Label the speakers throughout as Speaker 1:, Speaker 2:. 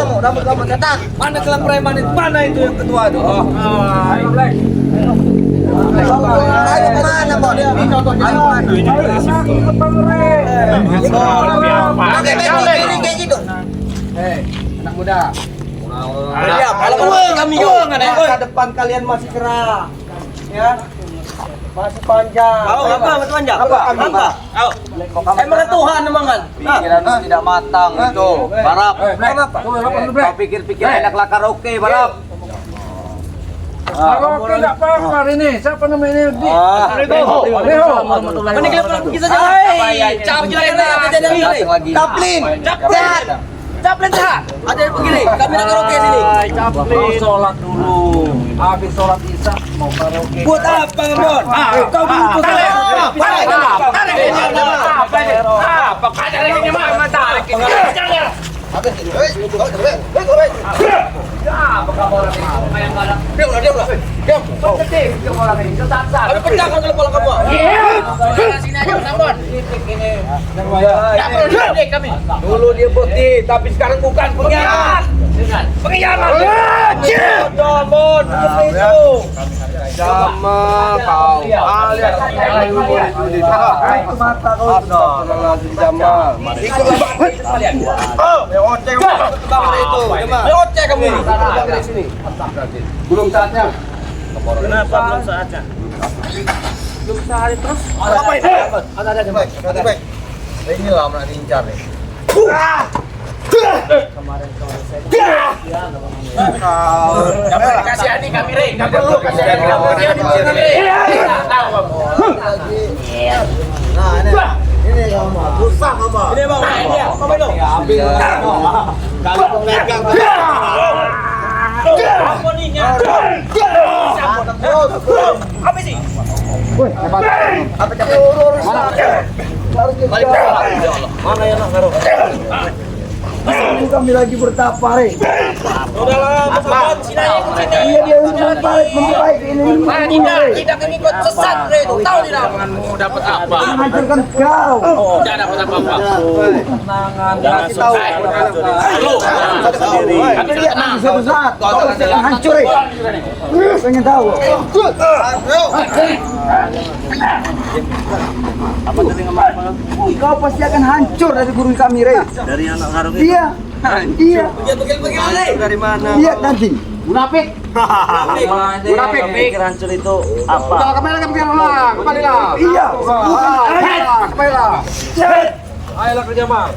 Speaker 1: kamu, rambut kamu cetak. Mana kelang preman itu? Mana itu yang ketua itu? Ayo Black. Ayo mana Bon? Ayo mana? Ini kayak gitu. Anak muda. Ya, kalau kami masa depan kalian masih cerah. Ya. Masih panjang. Apa? Masih panjang. Apa? Emang Tuhan emang kan? Pikiranmu tidak matang itu. Barap. Kau pikir-pikir enaklah karaoke, Barap.
Speaker 2: Karaoke enggak apa-apa ini. Siapa namanya ini?
Speaker 1: Leho. Mending kita pergi saja. Chaplin. Chaplin dah. Ada yang begini. Kami nak karaoke sini.
Speaker 2: Chaplin. Sholat dulu. Habis sholat isya mau karaoke.
Speaker 1: Buat apa, Ngebon? Kau dulu tarik. Apa tarik ini mah tarik ini. Apa kamu orang ini? Main barang. Diam. Pecahkan kepala kamu. Sini aja Ngebon. Ini kami. Dulu dia bukti, tapi sekarang bukan pengkhianat. Pengkhianat. Bon, itu. Sama kau. Alias mata kau sudah Jamal. Ikutlah kalian. Oceh itu. Oceh kamu ini. Sini. Belum saatnya. Kenapa belum saatnya? Belum sehari terus. Apa ini? Ada baik. Ini lah nak diincar nih. Kemarin saya kasihani kami Rey, enggak perlu kasihani kamu. Nah, ini kamu. Rusak kamu. Ini Bang. Kamu itu. Ambil. Kalau pemegang. Apa nih? Apa sih? Woi, apa capek? Balik. Mana yang nak karo? Kami lagi bertapa, Re. Udahlah, Mas sini aja ikut sini. Iya, dia membaik ini. Tidak kami ikut sesat, Re. Tahu tidak? Tanganmu dapat apa? Menghancurkan kau. Tidak dapat apa-apa. Tenangan, kasih tahu. Tapi dia suatu saat kau akan hancur, Re. Pengen tahu? Apa tadi ngomong? Kau pasti akan hancur dari guru kami, Re. Dari anak Harung itu? Iya. Dia begil-begil, dari mana? Lihat nanti. Munafik. Munafik. Pikir hancur itu apa? Kalau kembali lagi pikir ulang. Kembalilah. Iya. Kembalilah. Ayolah kerja, Bang.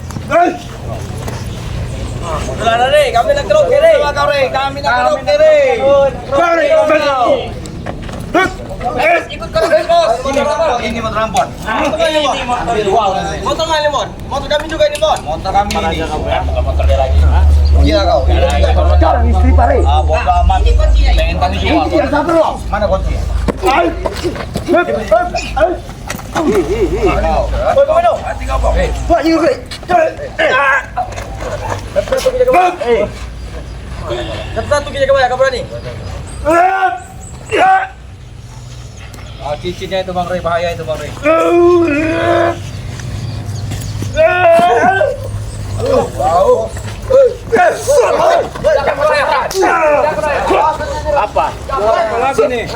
Speaker 1: Udah, Re. Kami nak kerok, Re. Kami nak kerok, Re. Ikut kami bos. Ini motor Rampon. Motor mana Mon? Motor kami juga ini Mon. Motor kami ini. Motor dia lagi. Gila kau. Jangan istri pare. Bodoh amat. Pengen kami jual. Mana kunci? Pak juga. Satu kita kebaya kabar ni. Cincinnya itu Bang Rey, bahaya itu Bang Rey. Apa? Apa lagi nih?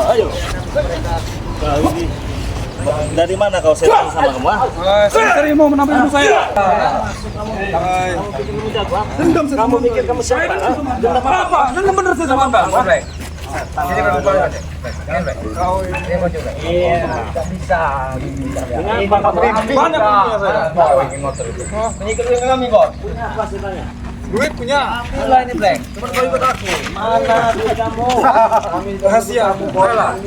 Speaker 1: Ayo. Dari mana kau setting sama kamu? Saya sering mau menambil ilmu saya. Dendam kamu pikir kamu siapa? Dendam apa? Dendam bener saya sama Bang. Jadi kalau lupa aja. Kau ini mau juga. Iya. Tidak bisa. Kenapa kamu banyak punya saya? Ini motor itu. Ini kedua kami kok. Apa ceritanya? Duit punya. Ambillah ini Black. Cuma kau ikut aku. Mana duit kamu? Rahasia.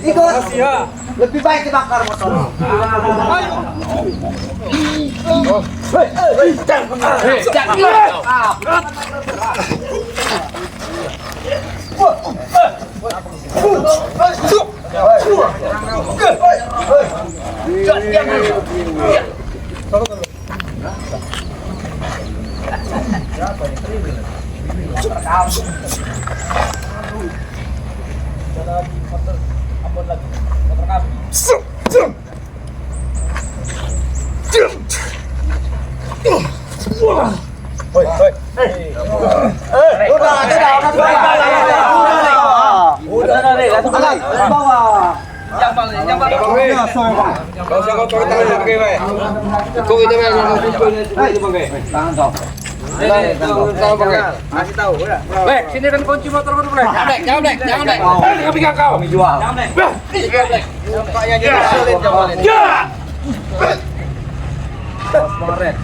Speaker 1: Ikut rahasia. Lebih baik dibakar motor. Ayo.
Speaker 2: Sini kan kunci motor kan, Blek. Jangan, Blek. Kami enggak kau. Kami jual. Jangan, Blek. Kayaknya dia sulit jawabannya. Kemarin.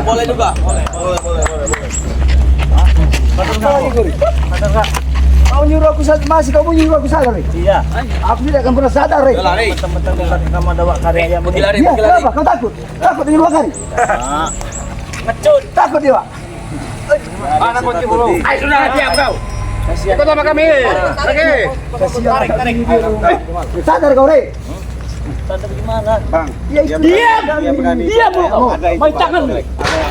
Speaker 2: Boleh juga.
Speaker 3: Kau nyuruh aku sadar, masih kamu nyuruh aku sadar. Iya. Aku tidak akan pernah sadar.
Speaker 1: Teman-teman kamu ada karya yang
Speaker 3: Iya, kenapa? Kau takut? Takut ini dua kali?
Speaker 1: ngecut.
Speaker 3: Takut dia, Pak?
Speaker 2: Mana kunci dulu? Ayo sudah siap kau. Ikut sama kami. Oke.
Speaker 3: Tarik. Sadar kau, Re?
Speaker 1: Sadar gimana? Bang.
Speaker 3: Diam, Bu.
Speaker 2: Main tangan.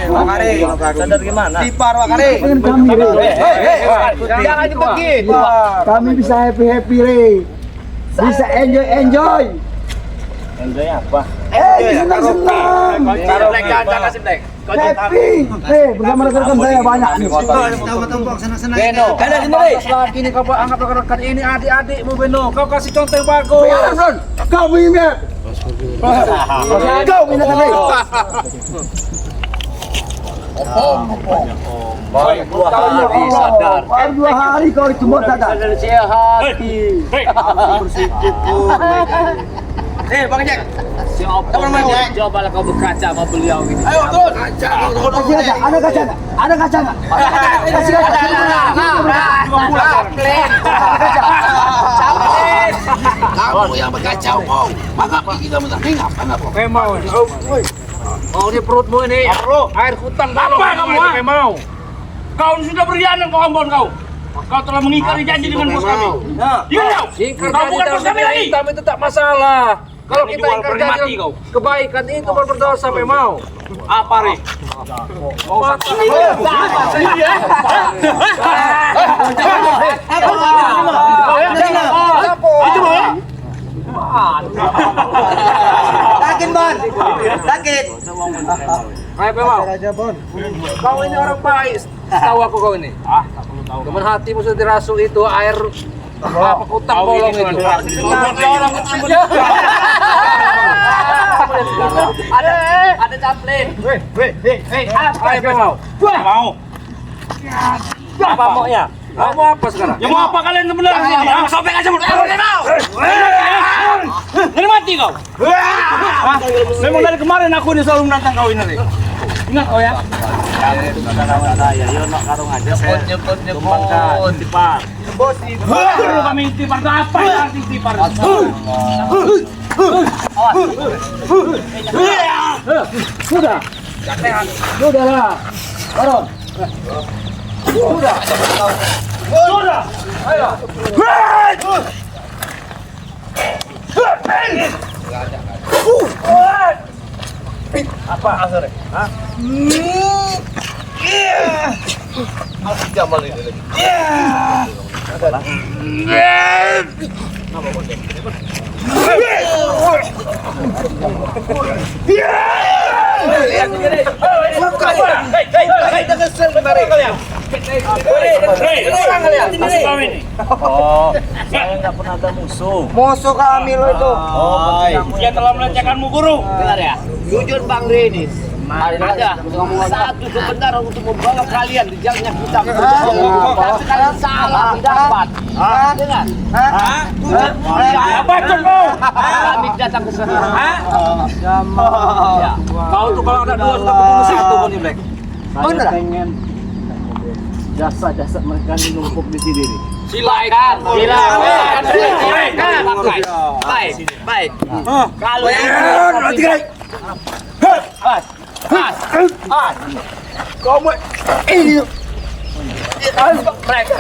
Speaker 1: Wakare. Sadar gimana? Tipar Wakare.
Speaker 3: Dengan kami, Re.
Speaker 2: Jangan dibagi.
Speaker 3: Kami bisa happy, Re. Bisa enjoy.
Speaker 1: Enjoy apa?
Speaker 3: Senang.
Speaker 2: Taruh Blek, jangan kasih Blek.
Speaker 3: Happy. Bersama rekan-rekan saya banyak nih.
Speaker 2: Beno, ada sini deh. Lagi ini kau anggap rekan-rekan ini adik-adikmu Beno. Kau kasih contoh yang bagus.
Speaker 3: Biar, Ron. Kau minat. Kau minat, Re.
Speaker 2: Baik, 2 hari sadar.
Speaker 3: Baru 2 hari kau cuma sadar.
Speaker 2: Sadar hati.
Speaker 1: Bang Jack.
Speaker 2: Siapa cobalah kau berkaca sama beliau gitu.
Speaker 1: Ayo turun.
Speaker 3: Kasih kaca, ada kaca nggak? Ada kaca nggak? Kasih kaca.
Speaker 1: Kamu yang berkacau, oh. Maka kita mengingat,
Speaker 2: Memang. Oh, ini perutmu ini. Air hutan kalau kamu mau. Kau sudah berkhianat kau ambon kau. Kau telah mengingkari janji dengan bos kami. Iya, kau bukan bos kami lagi. Kami itu tak masalah. Kalau kita ingkar janji kebaikan itu berdosa memang. Apa, Re?
Speaker 1: Yakin, Bon? Yakin?
Speaker 2: Hai, Bemau. Kau ini orang baik. Tahu aku kau ini. Cuman hatimu sudah dirasuk itu air apa kutang bolong itu. Ada caplin. Hai, Bemau. Mau. Apa maunya? Kamu apa sekarang? Ya mau apa kalian sebenarnya? Yang sobek aja mulut. Dari mati kau. Memang dari kemarin aku ini selalu menantang kau ini. Ingat kau ya. Nyebut. Tipar. Baru kami tipar. Apa yang arti tipar? Sudah. Sudahlah. Baron. Sudah. Ayo. Apa asal? Hah?
Speaker 1: Masih jamal ini lagi. Saya nggak pernah ada musuh.
Speaker 3: Musuh kami lo itu.
Speaker 2: Dia telah melecehkanmu guru.
Speaker 4: Dengar ya, jujur Bang Denis, ada satu kebenaran untuk membawa kalian di jalannya kita. Tapi kalian salah pendapat. Dengar?
Speaker 2: Apa kau?
Speaker 4: Kami datang ke sini. Ya.
Speaker 2: Kau tuh kalau ada 2 sudah bunuh 1 pun Black.
Speaker 3: Bener.
Speaker 4: Pengen jasa-jasa mereka numpuk di sini.
Speaker 2: Silakan.
Speaker 4: Baik. Kalau
Speaker 3: Kamu ini.
Speaker 2: Mereka.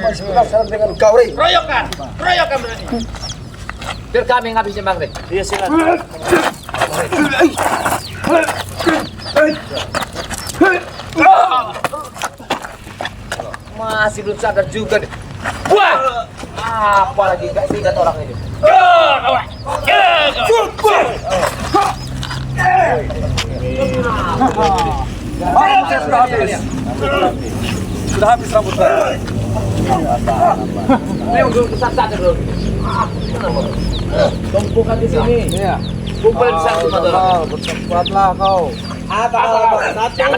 Speaker 3: masih penasaran dengan kau, Rey.
Speaker 4: Royokan berani. Biar kami yang habisin Bang Rey.
Speaker 2: Iya silakan.
Speaker 4: Masih belum sadar juga nih. Wah! Apalagi gak ingat orang ini.
Speaker 3: Sudah habis rambut saya.
Speaker 4: Memang belum sadar belum. Tumpukan di sini.
Speaker 3: Iya.
Speaker 4: Kumpul di sana semua orang.
Speaker 3: Bercepatlah kau.
Speaker 4: Jangan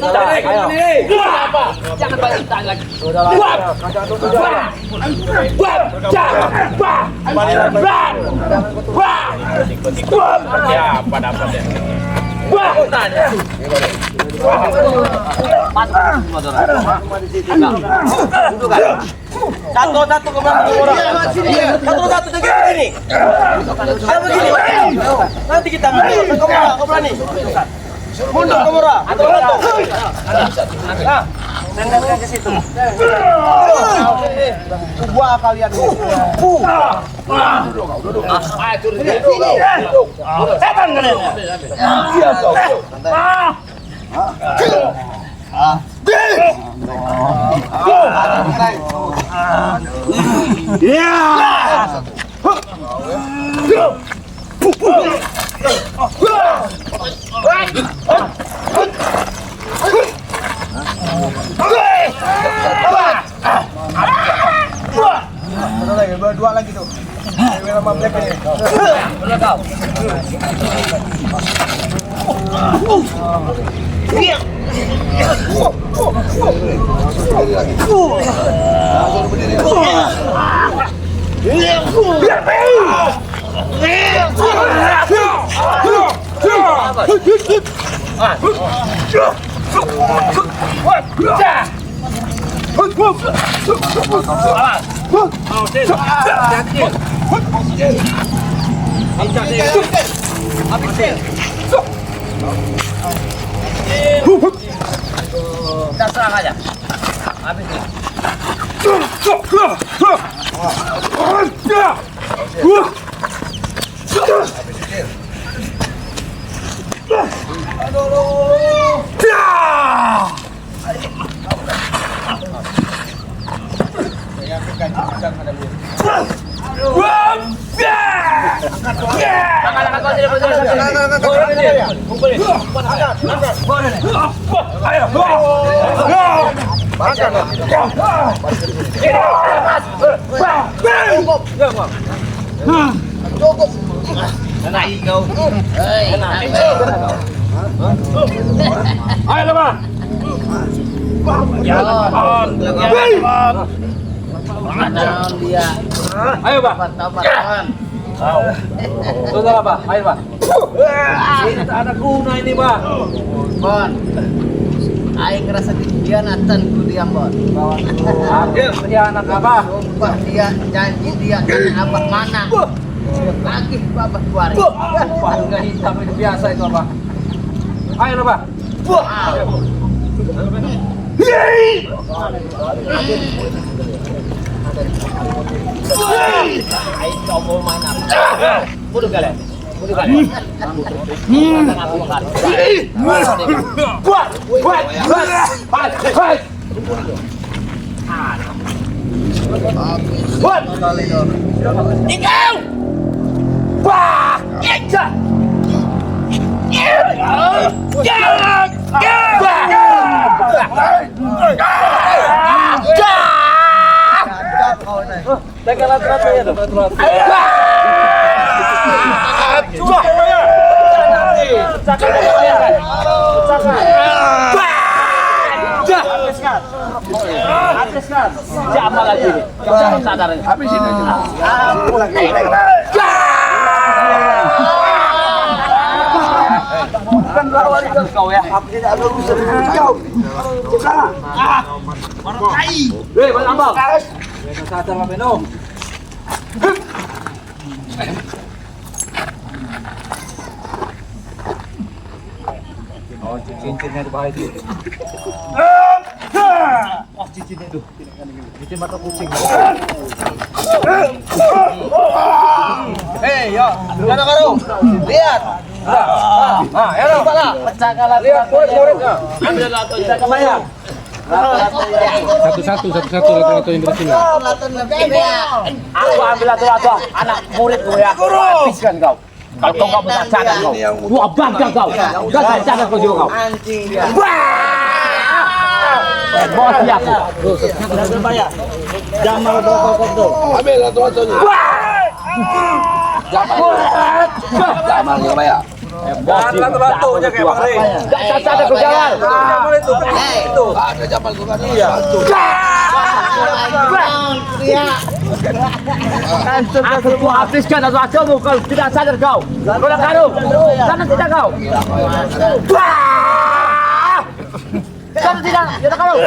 Speaker 4: banyak tanya lagi.
Speaker 2: Ya, pada apa ya?
Speaker 1: Satu-satu ke belakang orang. Satu-satu ke sini. Saya begini. Nanti kita mundur ke Mora, kau berani. Mundur ke Mora. Tendangkan ke situ. Buah kalian ini.
Speaker 2: Setan kalian.
Speaker 3: Iya kau. Dua lagi tuh. Nama black ini.
Speaker 4: Kita serang aja. Habis nih.
Speaker 2: Ayo lepas. Jalan.
Speaker 4: Mana dia?
Speaker 2: Ayo, Pak. Saudara, Pak. Ayo, Pak. Ini tak ada guna ini, Pak.
Speaker 4: Bon. Aing ngerasa dikhianatan ku dia, Bon.
Speaker 2: Dia anak apa?
Speaker 4: Sumpah dia janji dia abah mana? Lagi babah kuari.
Speaker 2: Wah, enggak hitam itu biasa itu, Pak. Ayo, Pak.
Speaker 4: Aing coba main apa? Bodoh kalian. Bodoh kalian. Aku makan.
Speaker 2: Buat. Buat. Ikau. Wah, eja.
Speaker 4: Siapa lagi ini? Sadar ini.
Speaker 3: Habis ini.
Speaker 4: Bukan lawan kau ya.
Speaker 3: Aku tidak ada urusan dengan kau. Sana.
Speaker 2: Hei, Bang Ambang. Sadar, Pak Beno. Oh, cincinnya di bawah itu.
Speaker 3: cicit itu. Cicit mata kucing.
Speaker 1: Hei, yo. Mana karo? Lihat. Ya lo.
Speaker 4: Pecah kalah.
Speaker 1: Lihat murid-muridnya.
Speaker 4: Ambil lato.
Speaker 1: Kita kebayang.
Speaker 5: Satu-satu lato yang dari sini.
Speaker 4: Aku ambil lato-lato anak murid gue ya. Habiskan kau. Kalau kau nggak bisa sadar kau. Wah, bangga kau. Gak sadar kau juga kau.
Speaker 3: Anjing ya.
Speaker 4: Bos ya aku.
Speaker 3: Jamal bokok tuh.
Speaker 1: Ambil lato-latonya. Jamal ya, Pak ya. Lato-latonya kayak Bang Rey.
Speaker 4: Gak sadar kau Jamal.
Speaker 1: Jamal itu kan itu. Ada Jamal tuh kan. Iya.
Speaker 4: Aku habiskan lato-latomu kalau tidak sadar kau. Kau nak karung. Sana tidak kau. Sana tidak. Tidak karung.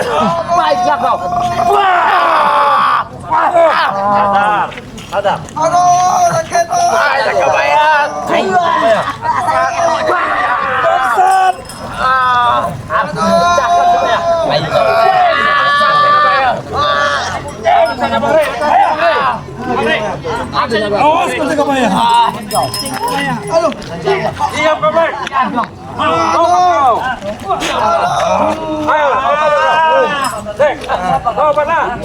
Speaker 4: Baiklah kau.
Speaker 3: Ada.
Speaker 1: Aduh, sakit. Ada kebayang.
Speaker 3: Awas kau jaga bayar.
Speaker 1: Siap, Bapak. Ayo, bawa mana?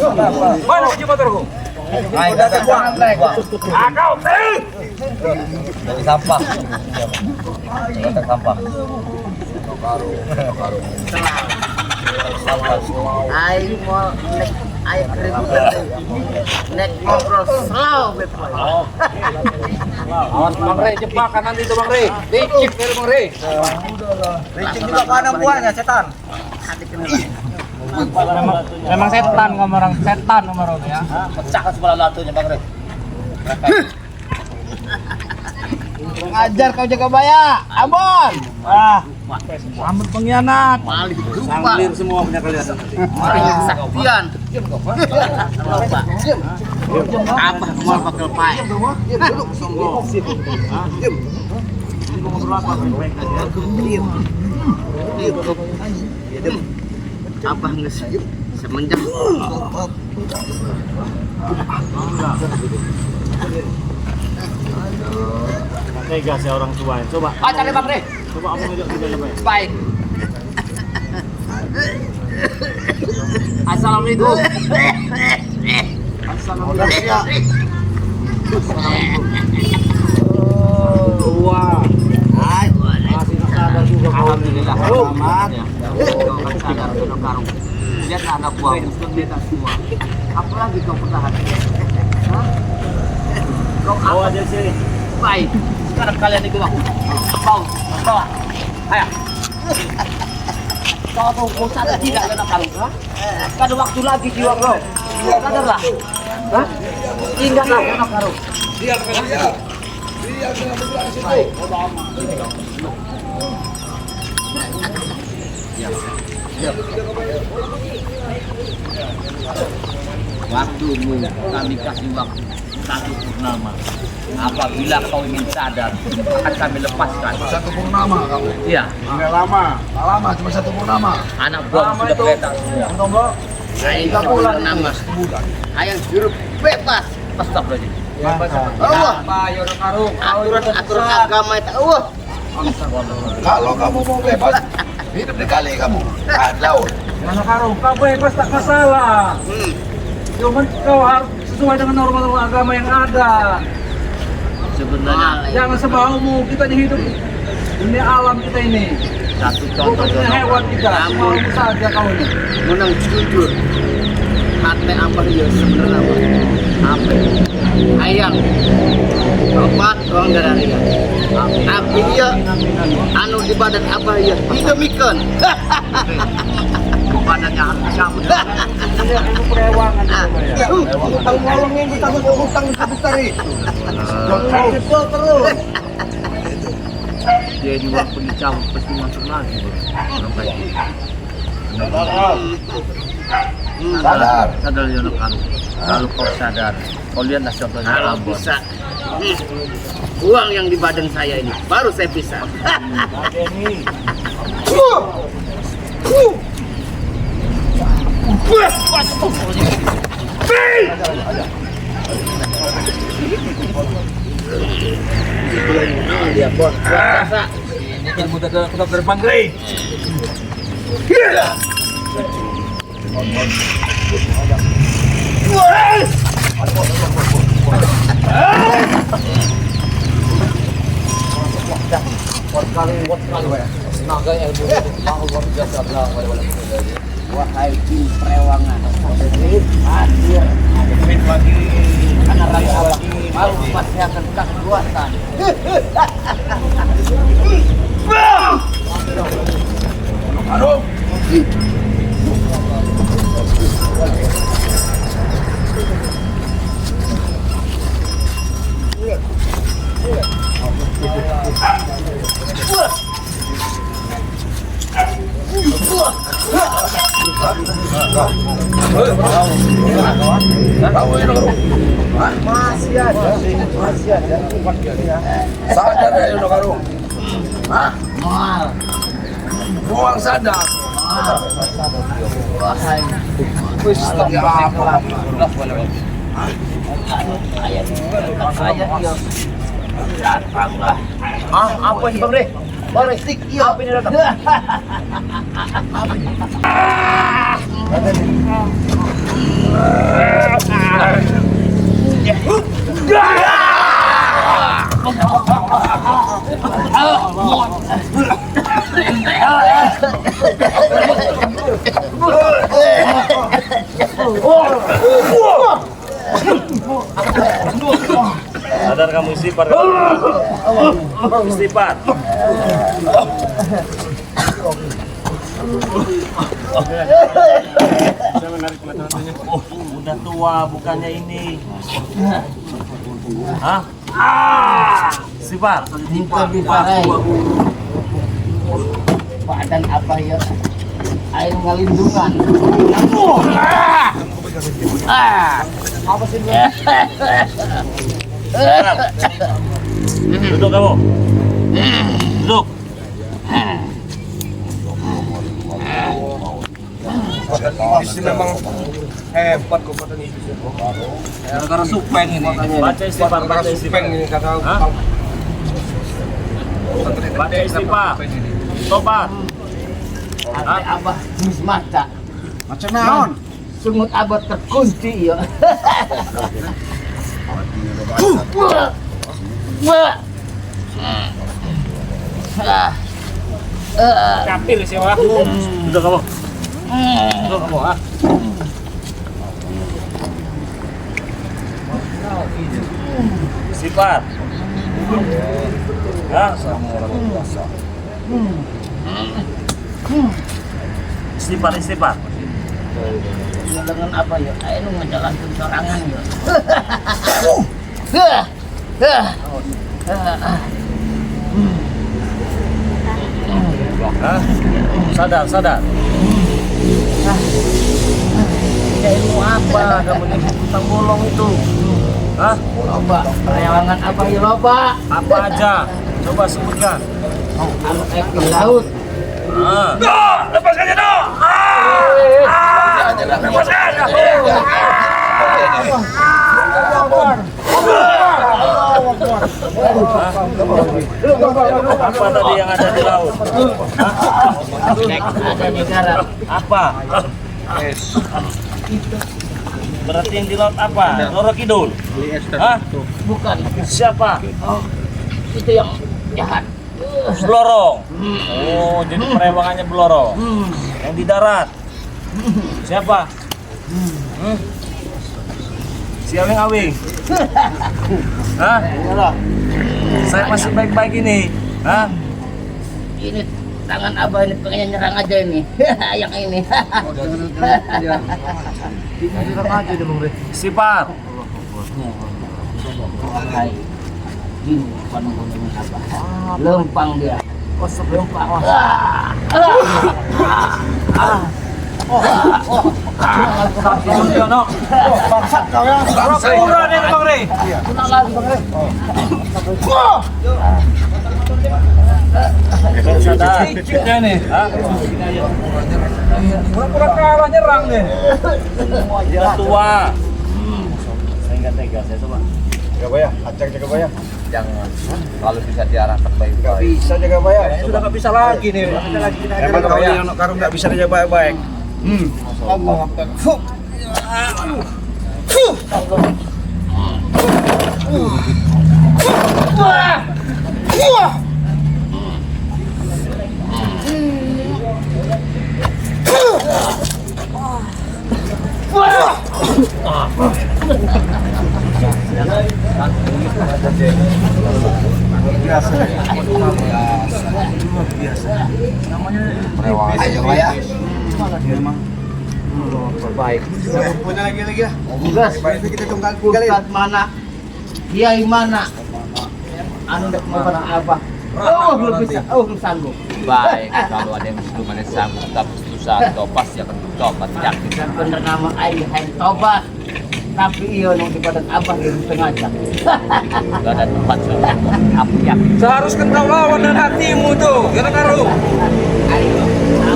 Speaker 1: Mana kunci motorku? Udah terbuang. Kau dari sampah. Dari sampah.
Speaker 6: Ayo mau nek ayo krim nek ngobrol slow betul.
Speaker 1: Awas Bang Rey, cepat kanan itu Bang Rey. Licik dari Bang Rey. Licik juga kanan buahnya setan.
Speaker 3: Memang setan kamu orang ya.
Speaker 4: Pecah kepala latonya Bang Rey.
Speaker 3: Ajar kau jaga bayar. Ambon. Ambon pengkhianat.
Speaker 1: Sanglir semua punya kalian nanti.
Speaker 6: Saktian. Apa mau bakal pai? Apa nggak semenjak
Speaker 3: Tega sih orang tua. Coba.
Speaker 4: Cari Bang Rey.
Speaker 3: Coba apa ngajak kita coba.
Speaker 4: Baik. Assalamualaikum.
Speaker 3: Wah. Masih sadar juga kau.
Speaker 4: Alhamdulillah.
Speaker 3: Selamat.
Speaker 4: Kau kan sadar kau karung. Lihat anak buahmu sudah bebas semua. Apalagi kau pertahankan? Kau
Speaker 3: Bawa aja sini.
Speaker 4: baik. Sekarang kalian ikut aku. Bawa. Ayo. Kau sadar tidak kena karung? Gak ada waktu lagi jiwa kau. Sadarlah. Hah? Ingatlah kena karung.
Speaker 1: Siap, siap. Siap dengan bergerak situ.
Speaker 4: Waktumu kami kasih waktu 1 purnama. Apabila kau ingin sadar, akan kami lepaskan.
Speaker 1: 1 purnama kamu.
Speaker 4: Iya,
Speaker 1: Enggak lama. Tak lama, cuma 1 purnama.
Speaker 4: anak buah sudah bebas semua.
Speaker 6: Ayo bulan nama. Ayo suruh bebas.
Speaker 4: Astagfirullahaladzim.
Speaker 6: Allah.
Speaker 1: Karung.
Speaker 6: Aturan agama itu. Allah.
Speaker 1: Kalau kamu mau bebas, hidup di kali kamu. Laut.
Speaker 3: Mana karung? Kau bebas tak masalah. Cuman kau harus sesuai dengan norma-norma agama yang ada.
Speaker 6: Sebenarnya
Speaker 3: Jangan semaumu, kita hidup dunia alam kita ini.
Speaker 4: Satu contoh
Speaker 3: Bukan dunia hewan kita, semaumu saja kau ini.
Speaker 6: menang jujur. Hati apa dia sebenarnya apa? Apa? Ayam. Obat orang darah dia. Tapi dia anu di badan apa dia? Hidup ikan.
Speaker 4: Badannya harus cabut.
Speaker 3: Ilmu perewangan itu ya.
Speaker 1: Utang ngolongin, utang tadi.
Speaker 3: Itu terus.
Speaker 4: Dia di waktu dicabut pasti masuk lagi. Sampai
Speaker 1: Sadar.
Speaker 4: sadar ya kamu. Kalau kau sadar, kau lihatlah contohnya
Speaker 6: Kalau
Speaker 4: Ambon.
Speaker 6: bisa. Uang yang di badan saya ini baru saya bisa. Dia bos. Biasa.
Speaker 3: Yang kita terbang, Grey.
Speaker 6: Wahai jin perewangan, hadir lagi anak raja baru pasti akan kekuatan.
Speaker 2: Aduh.
Speaker 1: Masih ada. Sadar ya udah karu. Hah? Buang sadar.
Speaker 6: Wahai
Speaker 1: Wis lagi apa?
Speaker 6: datanglah.
Speaker 1: Apa ini Bang Re? Bang Re, stick iya. Apa ini datang?
Speaker 2: Sadar kamu istighfar. Istighfar. Udah tua bukannya ini. Hah? Istighfar.
Speaker 6: Badan apa ya? Air ngalindungan. Apa sih dia?
Speaker 2: Duduk kamu. Duduk.
Speaker 1: Isi memang hebat kok kata ini.
Speaker 3: Gara-gara supeng ini.
Speaker 2: Baca istighfar, baca istighfar.
Speaker 1: Supeng ini kata
Speaker 2: Hah? Baca istighfar. Tobat.
Speaker 6: Ada abah mis mata.
Speaker 1: Macam naon?
Speaker 6: Sungut abah terkunci ya.
Speaker 2: Kapir sih wah. Duduk kamu. Duduk kamu ah. Istighfar. Hah? Istighfar.
Speaker 6: Ya dengan apa ya? Ayo menjalankan serangan ya.
Speaker 2: Hah? Sadar.
Speaker 6: Tidak ilmu apa?
Speaker 2: Kamu ini utang bolong itu. Hah?
Speaker 6: Loba, perewangan apa ya loba?
Speaker 2: Apa aja? Coba sebutkan.
Speaker 6: Anak ekor laut.
Speaker 2: Lepaskan aja dong. Lepaskan. Apa tadi yang ada di laut?
Speaker 6: Ada di darat.
Speaker 2: Apa? Berarti yang di laut apa? Roro Kidul? Hah?
Speaker 6: Bukan.
Speaker 2: Siapa?
Speaker 6: Itu yang jahat.
Speaker 2: Belorong. Oh, jadi perewangannya Belorong. Yang di darat. Siapa? Si Awing-Awing. Hah? Saya masih baik-baik ini. Hah?
Speaker 6: Ini tangan abah ini pengen nyerang aja ini. Yang ini.
Speaker 2: Sifat.
Speaker 6: Hai. Ini bukan ngomongin apa. Lempang dia. Lempang.
Speaker 1: Bangsat kau ya.
Speaker 3: Kurang ini Bang Re.
Speaker 6: Tenang lagi Bang Re.
Speaker 3: Liciknya nih. Pura-pura kalah nyerang nih.
Speaker 2: Dia tua. Saya nggak tega, saya coba.
Speaker 1: Jaga bayar, acak jaga bayar.
Speaker 4: Jangan. Kalau bisa diarahkan baik-baik.
Speaker 1: Bisa jaga bayar.
Speaker 3: Sudah nggak bisa lagi nih.
Speaker 1: Emang kalau dia anak karung nggak bisa jaga baik-baik. Allah Akbar. Ayo bayar.
Speaker 4: Baik.
Speaker 1: Punya lagi ya.
Speaker 6: Tugas.
Speaker 1: Kita tunggal
Speaker 6: Ustaz mana? Kiai mana? Anu dak mau apa? Oh, belum bisa. Oh, belum sanggup.
Speaker 4: Baik, kalau ada yang belum ada sanggup tapi susah topas ya kan tobat yakin.
Speaker 6: Dan bener nama aing hayang tobat. Tapi iya nang di badan abah di sengaja.
Speaker 4: Gak ada tempat sudah. Aku yakin.
Speaker 3: Seharusnya kau lawan dengan hatimu tuh, karena karu.
Speaker 6: Ayo,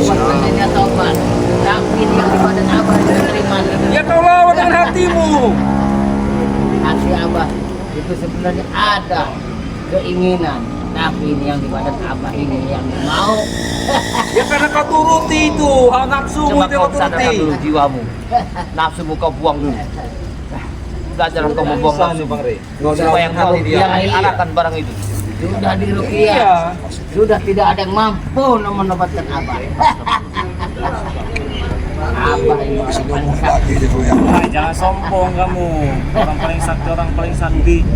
Speaker 6: abah pengennya tobat. Tapi yang di badan abah diterima.
Speaker 3: Ya kau lawan dengan hatimu.
Speaker 6: Hati abah itu sebenarnya ada keinginan. Tapi ini yang di badan abah ini yang mau.
Speaker 3: Ya karena kau turuti itu, hal nafsumu
Speaker 4: Coba
Speaker 3: itu
Speaker 4: kau
Speaker 3: kau
Speaker 4: sadarkan
Speaker 3: turuti.
Speaker 4: dulu jiwamu. Nafsumu kau buang dulu. Belajar kau membuang nafsu. Supaya kau diarahkan barang itu.
Speaker 6: Sudah diruqyah. Sudah tidak ada yang mampu menobatkan abah. Abah ini paling sakti.
Speaker 2: Jangan sombong kamu. Orang paling sakti, orang paling sakti.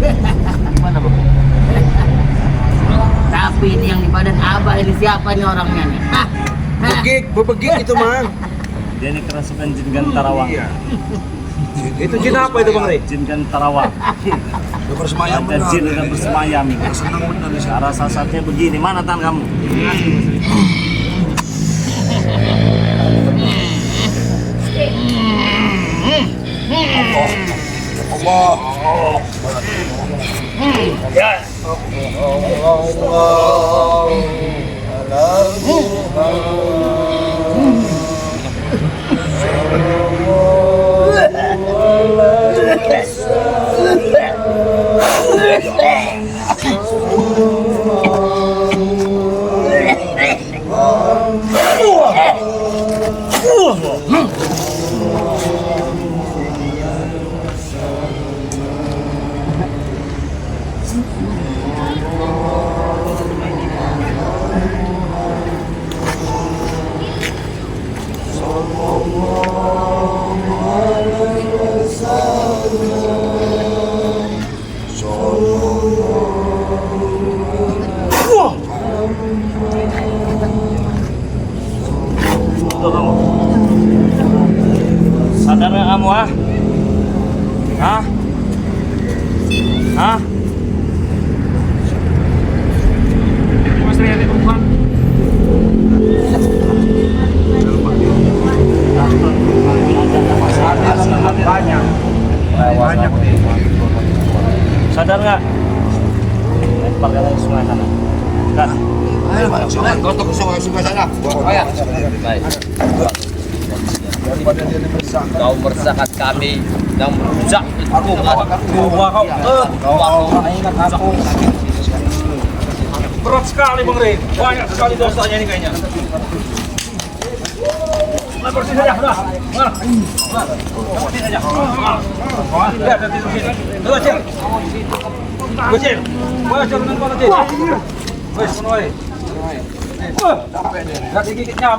Speaker 4: Gimana bang?
Speaker 6: Tapi ini yang di badan abah ini siapa nih orangnya nih?
Speaker 1: Bebegik itu mang.
Speaker 2: Dia ini kerasukan jin gantarawang.
Speaker 3: Itu jin apa itu Bang Rey?
Speaker 2: Jin gantarawang.
Speaker 1: Udah bersemayam
Speaker 2: Ada jin udah bersemayam.
Speaker 1: Senang benar nih.
Speaker 2: Cara sasarannya begini, mana tangan kamu?
Speaker 1: Allah.
Speaker 2: Tuh kamu. Sadar nggak kamu ah? Hah? Hah? Mas lihat itu bukan?
Speaker 1: Banyak nih.
Speaker 2: Sadar nggak? Lempar ke sungai sana. Kan?
Speaker 1: Ayo, gotok ke sungai sana. Oh ya.
Speaker 4: Baik.
Speaker 1: Daripada dia meresahkan.
Speaker 4: Kau meresahkan kami dan merusak rumah.
Speaker 3: Wah kau, ingat aku. Berat sekali Bang Rey, banyak sekali dosanya ini kayaknya. Bersih saja, udah. Bersih saja. Lihat nanti bersih. Dua cil. Bersih. Wah, jangan kau nanti. Wes, kono wae. Wah, gak digigit nyamuk.